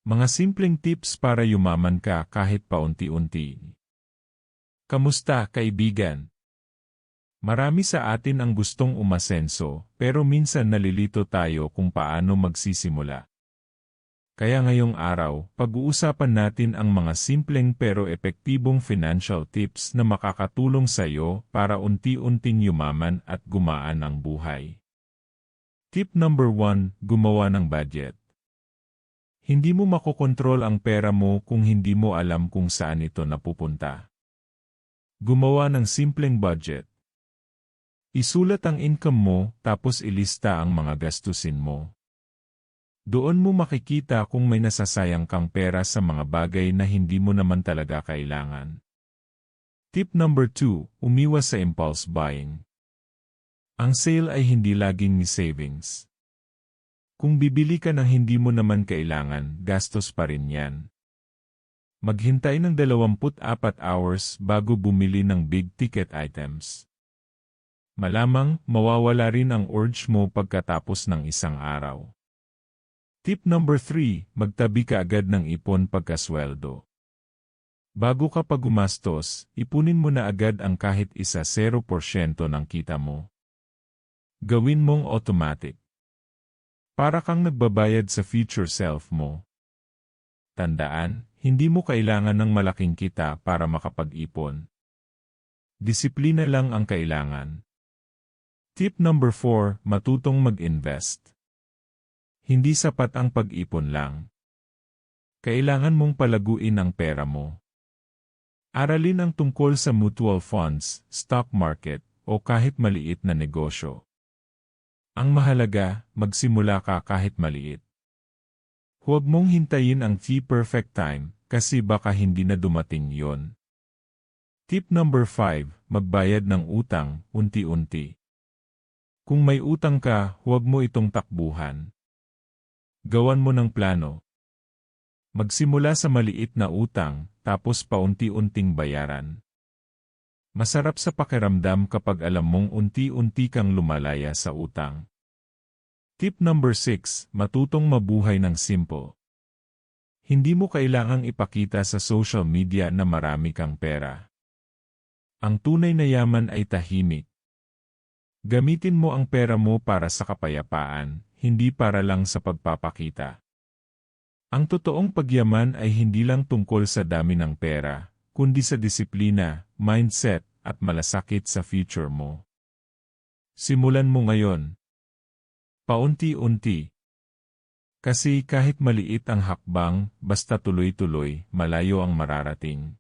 Mga simpleng tips para yumaman ka kahit paunti-unti. Kamusta, kaibigan? Marami sa atin ang gustong umasenso, pero minsan nalilito tayo kung paano magsisimula. Kaya ngayong araw, pag-uusapan natin ang mga simpleng pero epektibong financial tips na makakatulong sa iyo para unti-unting yumaman at gumaan ang buhay. Tip number 1, gumawa ng budget. Hindi mo makokontrol ang pera mo kung hindi mo alam kung saan ito napupunta. Gumawa ng simpleng budget. Isulat ang income mo, tapos ilista ang mga gastusin mo. Doon mo makikita kung may nasasayang kang pera sa mga bagay na hindi mo naman talaga kailangan. Tip number 2, umiwas sa impulse buying. Ang sale ay hindi laging savings. Kung bibili ka ng hindi mo naman kailangan, gastos pa rin yan. Maghintay ng 24 hours bago bumili ng big-ticket items. Malamang, mawawala rin ang urge mo pagkatapos ng isang araw. Tip number 3, magtabi ka agad ng ipon pagkasweldo. Bago ka pa gumastos, ipunin mo na agad ang kahit isa 0% ng kita mo. Gawin mong automatic. Para kang nagbabayad sa future self mo. Tandaan, hindi mo kailangan ng malaking kita para makapag-ipon. Disiplina lang ang kailangan. Tip number 4, matutong mag-invest. Hindi sapat ang pag-ipon lang. Kailangan mong palaguin ang pera mo. Aralin ang tungkol sa mutual funds, stock market, o kahit maliit na negosyo. Ang mahalaga, magsimula ka kahit maliit. Huwag mong hintayin ang perfect time, kasi baka hindi na dumating yon. Tip number 5, magbayad ng utang, unti-unti. Kung may utang ka, huwag mo itong takbuhan. Gawan mo ng plano. Magsimula sa maliit na utang, tapos paunti-unting bayaran. Masarap sa pakiramdam kapag alam mong unti-unti kang lumalaya sa utang. Tip number 6, matutong mabuhay ng simple. Hindi mo kailangang ipakita sa social media na marami kang pera. Ang tunay na yaman ay tahimik. Gamitin mo ang pera mo para sa kapayapaan, hindi para lang sa pagpapakita. Ang totoong pagyaman ay hindi lang tungkol sa dami ng pera, kundi sa disiplina, mindset, at malasakit sa future mo. Simulan mo ngayon. Paunti-unti. Kasi kahit maliit ang hakbang, basta tuloy-tuloy, malayo ang mararating.